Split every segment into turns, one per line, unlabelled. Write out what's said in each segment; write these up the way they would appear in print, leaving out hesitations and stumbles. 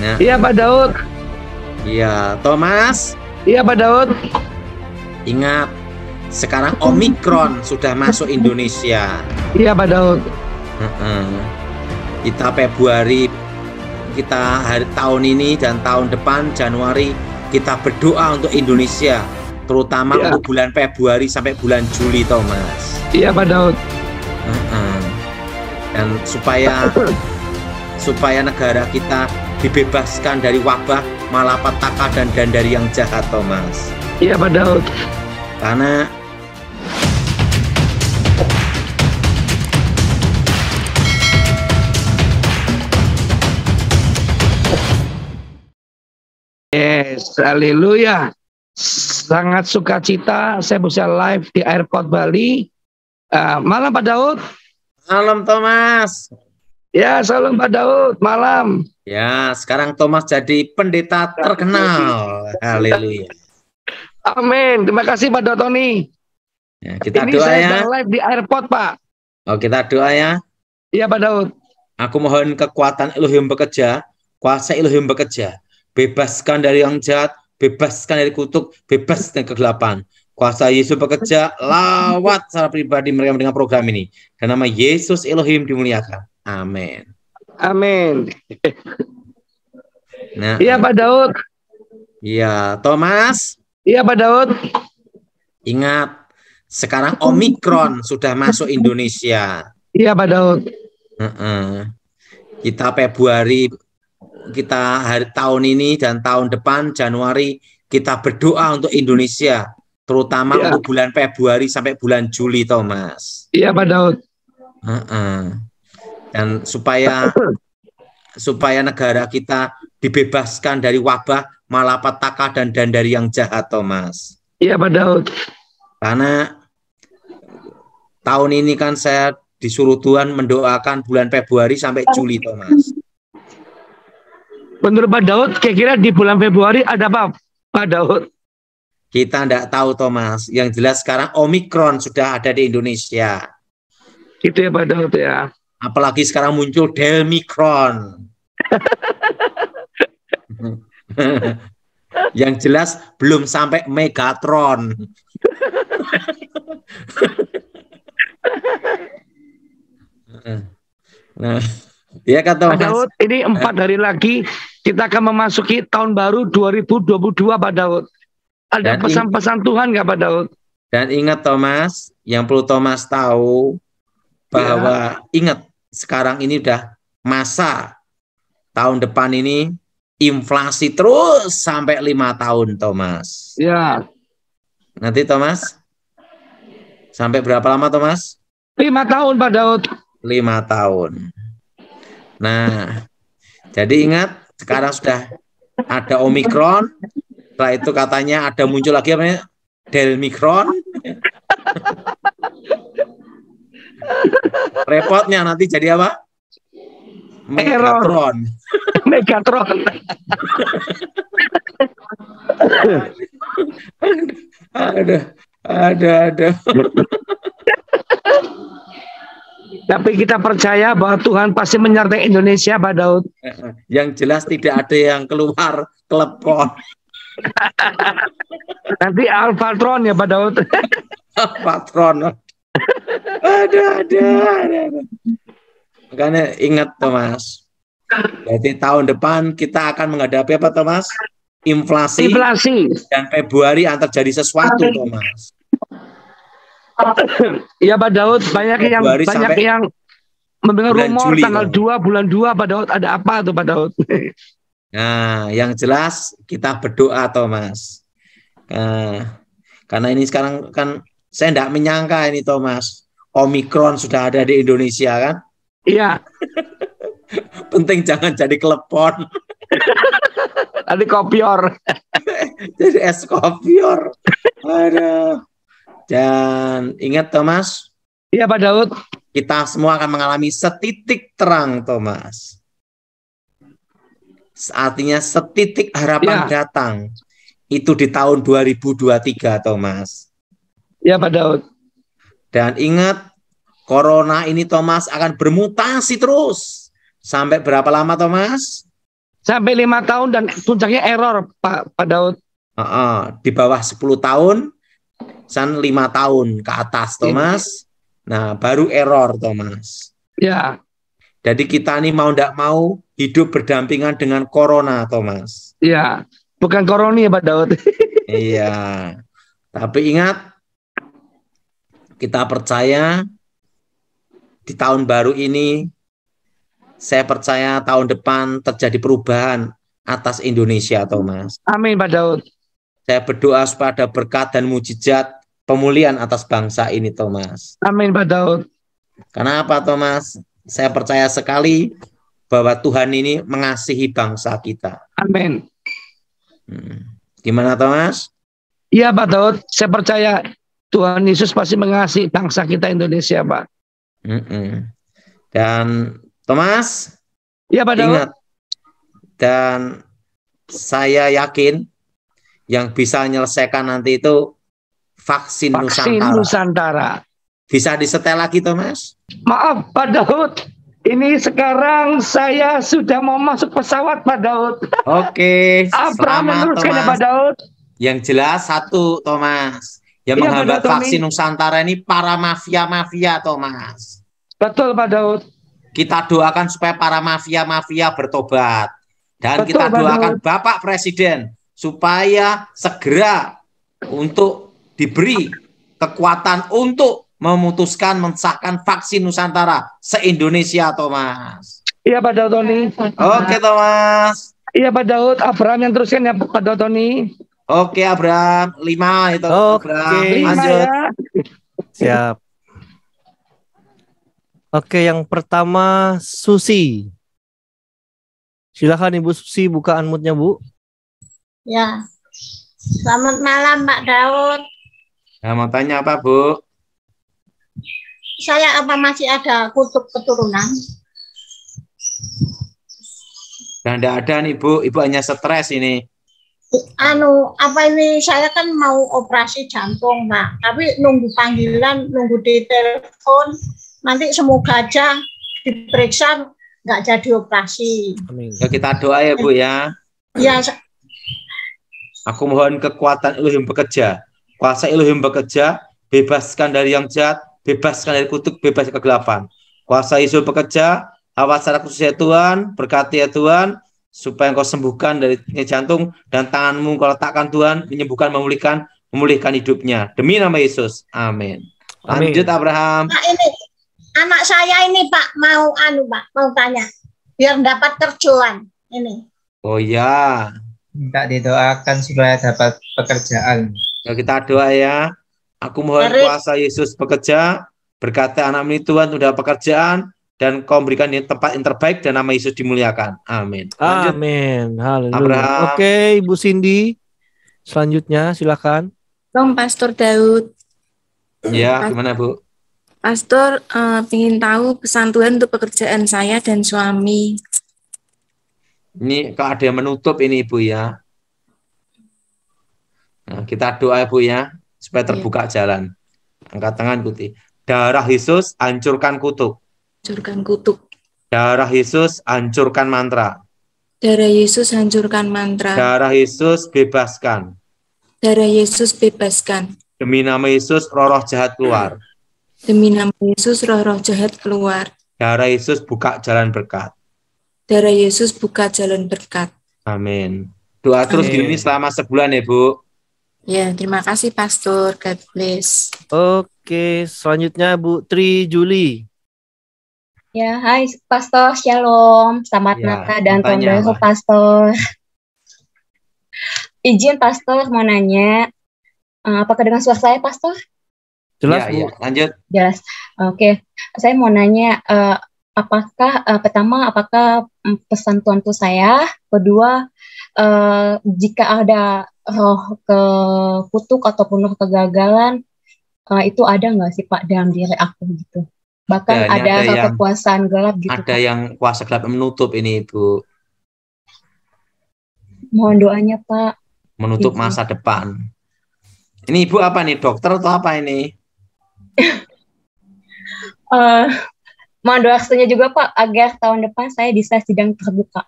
Nah,
Iya Pak Daud.
iya, Thomas,
Iya Pak Daud.
ingat sekarang Omikron sudah masuk Indonesia.
Iya Pak Daud.
Heeh. Kita Februari, kita hari tahun ini dan tahun depan Januari kita berdoa untuk Indonesia, terutama
Iya.
untuk bulan Februari sampai bulan Juli, Thomas.
Iya Pak Daud.
Heeh. Dan supaya negara kita dibebaskan dari wabah malapetaka dan dari yang jahat, Thomas.
Iya Pak Daud.
Karena
Yes, haleluya. Sangat sukacita saya bisa live di Airport Bali. Malam Pak Daud.
malam, Thomas.
Ya, salam Pak Daud. Malam.
Ya, sekarang Thomas jadi pendeta terkenal. Haleluya.
Amin. Terima kasih Pak Dotoni.
Ya, kita
Ini
doa
saya
ya.
sedang live di airport Pak.
Oh, kita doa ya.
Iya Pak Daud.
Aku mohon kekuatan Elohim bekerja, kuasa Elohim bekerja. Bebaskan dari yang jahat, bebaskan dari kutuk, bebaskan dari kegelapan. Kuasa Yesus bekerja, lawat secara pribadi mereka dengan program ini. Dan nama Yesus Elohim dimuliakan. Amin.
Amin.
Nah,
Iya Pak Daud.
iya, Thomas,
Iya Pak Daud.
ingat sekarang Omikron sudah masuk Indonesia.
Iya Pak Daud.
Heeh. Kita Februari, kita hari tahun ini dan tahun depan Januari kita berdoa untuk Indonesia, terutama
Iya.
untuk bulan Februari sampai bulan Juli, Thomas.
Iya Pak Daud.
Heeh. Dan supaya negara kita dibebaskan dari wabah malapetaka dan dari yang jahat, Thomas.
Iya Pak Daud.
Karena tahun ini kan saya disuruh Tuhan mendoakan bulan Februari sampai Juli, Thomas.
Menurut Pak Daud, kira-kira di bulan Februari ada apa Pak Daud?
Kita tidak tahu, Thomas. Yang jelas sekarang Omikron sudah ada di Indonesia.
Gitu ya Pak Daud ya.
Apalagi sekarang muncul Delmikron. Yang jelas belum sampai Megatron. Nah, ya kata
Pak Daud, ini 4 hari lagi kita akan memasuki tahun baru 2022 Pak Daud. Ada
Dan
pesan-pesan Tuhan nggak Pak Daud?
Dan ingat, Thomas, yang perlu Thomas tahu bahwa ingat sekarang ini udah masa tahun depan ini inflasi terus sampai 5 tahun, Thomas.
Ya.
Nanti Thomas, sampai berapa lama, Thomas?
5 tahun Pak Daud.
5 tahun. Nah, jadi ingat sekarang sudah ada Omikron. Setelah itu katanya ada muncul lagi apa namanya? Delmikron. Repotnya nanti jadi apa? Megatron.
Megatron.
Ada.
Tapi kita percaya bahwa Tuhan pasti menyertai Indonesia Pak Daud.
Yang jelas tidak ada yang keluar klepon.
Nanti Alfatron ya Pak Daud.
Patron. Ada. Makanya ingat, Thomas. Jadi tahun depan kita akan menghadapi apa, Thomas? Inflasi. Dan Februari akan terjadi sesuatu, Thomas.
Iya Pak Daud, banyak yang mendengar rumor Juli, tanggal 2 bulan 2 Pak Daud, ada apa tuh Pak Daud?
Nah, yang jelas kita berdoa, Thomas. Karena ini sekarang kan saya tidak menyangka ini, Thomas. Omikron sudah ada di Indonesia kan?
Iya.
Penting jangan jadi klepon.
Tadi kopior.
Jadi es kopior. Aduh. Dan ingat, Thomas.
Iya Pak Daud.
Kita semua akan mengalami setitik terang, Thomas. Artinya setitik harapan datang. Itu di tahun 2023, Thomas.
Iya Pak Daud.
Dan ingat, corona ini, Thomas, akan bermutasi terus. Sampai berapa lama, Thomas?
Sampai 5 tahun dan puncaknya error, Pak Daud.
Di bawah 10 tahun, 5 tahun ke atas, Thomas. Nah, baru error, Thomas.
Ya.
Jadi kita ini mau tidak mau hidup berdampingan dengan corona, Thomas.
Ya, bukan koroni ya Pak Daud.
Iya. Tapi ingat, kita percaya di tahun baru ini, saya percaya tahun depan terjadi perubahan atas Indonesia, Thomas.
Amin, Pak Daud.
Saya berdoa supaya ada berkat dan mujizat pemulihan atas bangsa ini, Thomas.
Amin, Pak Daud.
Kenapa, Thomas? Saya percaya sekali bahwa Tuhan ini mengasihi bangsa kita.
Amin.
Gimana, Thomas?
Iya, Pak Daud. Saya percaya Tuhan Yesus pasti mengasihi bangsa kita Indonesia, Pak.
Dan Thomas,
iya, Pak Daud.
Ingat, dan saya yakin yang bisa menyelesaikan nanti itu vaksin Nusantara. Bisa disetel lagi, Thomas?
Maaf, Pak Daud. Ini sekarang saya sudah mau masuk pesawat, Pak Daud.
Oke,
selamat, Thomas. Ya, Pak Daud.
Yang jelas satu, Thomas. Yang menghambat vaksin Nusantara ini para mafia-mafia, Thomas.
Betul, Pak Daud.
Kita doakan supaya para mafia-mafia bertobat. Dan kita doakan Bapak Presiden supaya segera untuk diberi kekuatan untuk memutuskan mensahkan vaksin Nusantara se-Indonesia, Thomas.
Iya, Pak Daud Tony.
Oke, Thomas.
Iya, Pak Daud. Abraham yang teruskan ya, Pak Daud Tony.
Oke, Abraham. 5 itu.
Oke,
lanjut.
Ya.
Siap. Oke, yang pertama Susi. Silakan Ibu Susi, buka unmute-nya, Bu.
Ya. Selamat malam, Pak Daud.
Nah, mau tanya apa, Bu?
Saya apa masih ada kutub keturunan?
Nah, tidak ada nih, Bu. Ibu hanya stres ini.
Apa ini, saya kan mau operasi jantung, Pak. Tapi nunggu panggilan, nunggu di telepon. Nanti semoga aja diperiksa nggak jadi operasi.
Amin.
Ya, kita doa ya, Bu, ya.
Ya.
Aku mohon kekuatan Elohim bekerja. Kuasa Elohim bekerja, bebaskan dari yang jahat, bebaskan dari kutuk, bebas kegelapan. Kuasa Yesus bekerja, awas secara khusus ya Tuhan, berkati ya Tuhan, supaya Engkau sembuhkan dari jantung, dan tanganmu Engkau letakkan Tuhan, menyembuhkan, memulihkan hidupnya. Demi nama Yesus. Amin. Lanjut, Abraham.
Nah, ini anak saya ini Pak mau mau tanya biar dapat kerjaan ini.
Oh ya.
Minta didoakan supaya dapat pekerjaan.
Ya, kita doa ya. Aku mohon kuasa Yesus bekerja, berkati anak ini Tuhan sudah pekerjaan, dan Kau berikan tempat yang terbaik dan nama Yesus dimuliakan. Amin. Lanjut.
Amin. Haleluya. Oke, Ibu Cindy. Selanjutnya silakan.
Bang Pastor Daud.
Ya, gimana Bu?
Pastor ingin tahu pesan Tuhan untuk pekerjaan saya dan suami.
Ini kalau ada yang menutup ini Ibu ya. Nah, kita doa Ibu ya, supaya terbuka jalan. Angkat tangan ikuti. Darah Yesus hancurkan kutuk.
Hancurkan kutuk.
Darah Yesus hancurkan mantra.
Darah Yesus hancurkan mantra.
Darah Yesus bebaskan.
Darah Yesus bebaskan.
Demi nama Yesus roh-roh jahat keluar.
Demi nama Yesus roh-roh jahat keluar.
Darah Yesus buka jalan berkat.
Darah Yesus buka jalan berkat.
Amin. Doa terus gini selama sebulan ya Bu.
Ya, terima kasih Pastor. God bless.
Oke, selanjutnya Bu Tri Juli.
Ya, hai Pastor, Shalom. Selamat Natal dan Tahun Baru Pastor. Izin Pastor mau nanya, apakah dengan suara saya Pastor?
Jelas Bu.
Ya, lanjut.
Jelas. Oke. Saya mau nanya, pertama apakah pesan Tuhan untuk saya? Kedua, jika ada roh kutuk ataupun roh kegagalan, itu ada nggak sih Pak dalam diri aku gitu? Bahkan
ya,
ada kekuasaan gelap gitu.
Ada Pak. Yang kuasa gelap menutup ini Ibu.
Mohon doanya Pak.
Menutup gitu. Masa depan. Ini Ibu apa nih, dokter atau apa ini?
Mohon doa restunya juga Pak agar tahun depan saya bisa sidang terbuka.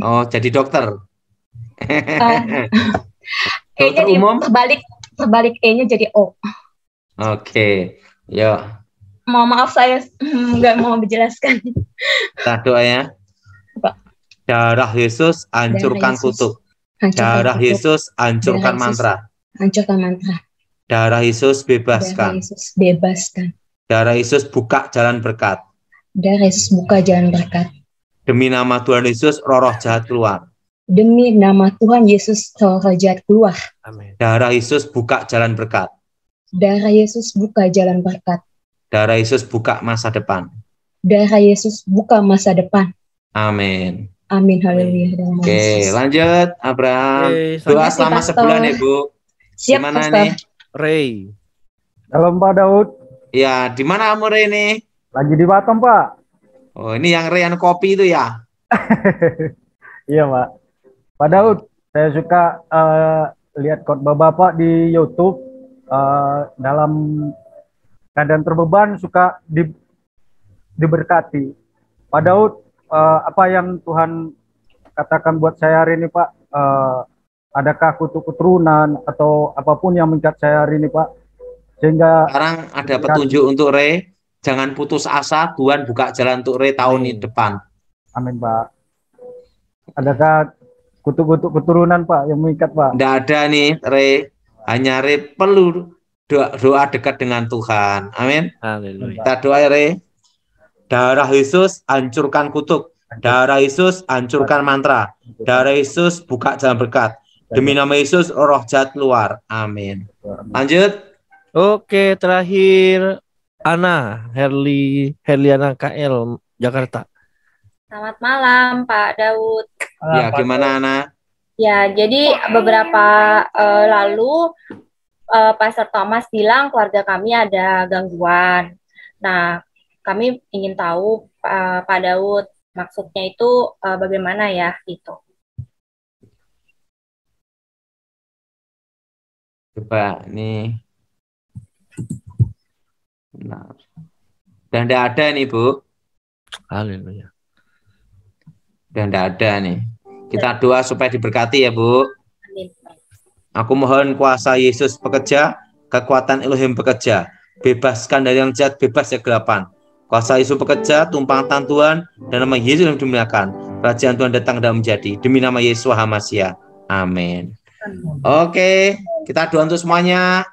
Oh, jadi dokter.
E-nya
Dokter umum?
terbalik E-nya jadi O.
Oke, yuk.
Mohon maaf saya nggak mau menjelaskan.
Kita doa ya.
Pak.
Darah Yesus hancurkan kutuk. Darah Yesus hancurkan mantra.
Hancurkan mantra.
Darah Yesus
Darah
bebaskan.
Yesus bebaskan.
Darah Yesus buka jalan berkat.
Darah Yesus buka jalan berkat.
Demi nama Tuhan Yesus, roh-roh jahat keluar.
Demi nama Tuhan Yesus, roh jahat keluar.
Amin.
Darah Yesus buka jalan berkat.
Darah Yesus buka jalan berkat.
Darah Yesus buka masa depan.
Darah Yesus buka masa depan.
Amin.
Amin. Haleluya.
Oke, lanjut Abraham.
Oke,
Doa
selanjutnya,
selama
Pastor.
sebulan ya, Bu.
Siap,
Gimana
Pastor.
nih?
Ray.
Shalom Pak Daud,
Ya, di mana kamu Re ini?
lagi di Batam Pak.
Oh, ini yang Rean kopi itu ya?
Iya Pak. Pak Daud, saya suka lihat khotbah Bapak di YouTube dalam keadaan terbeban suka diberkati. Pak Daud, apa yang Tuhan katakan buat saya hari ini Pak? Adakah kutuk keturunan atau apapun yang mengikat saya hari ini Pak? Sehingga
Sekarang ada petunjuk untuk Re. Jangan putus asa, Tuhan buka jalan untuk Re tahun ini depan.
amin Pak. Adakah kutuk-kutuk keturunan Pak yang mengikat Pak?
Tidak ada nih Re. Hanya Re perlu doa dekat dengan Tuhan. Amin.
Haleluya.
Kita doa ya, Re. Darah Yesus hancurkan kutuk. Darah Yesus hancurkan mantra. Darah Yesus buka jalan berkat. Demi nama Yesus roh jahat keluar. Amin. Lanjut.
Oke, terakhir Ana Herliana KL Jakarta.
Selamat malam Pak Daud.
Ya, gimana Ana?
Ya, jadi beberapa lalu Pastor Thomas bilang keluarga kami ada gangguan. Nah, kami ingin tahu Pak Daud maksudnya itu bagaimana ya gitu.
Coba nih. Nah. Dan tidak ada nih Bu.
Haleluya.
Dan tidak ada nih. Kita doa supaya diberkati ya Bu.
Amin.
Aku mohon kuasa Yesus bekerja, kekuatan Elohim bekerja. Bebaskan dari yang jahat, bebas dari kegelapan. Kuasa Yesus bekerja, tumpang tangan Tuhan, dan nama Yesus yang dimuliakan. Kerajaan Tuhan datang dan menjadi. Demi nama Yesus HaMashiach. Amin. Oke, kita doa untuk semuanya.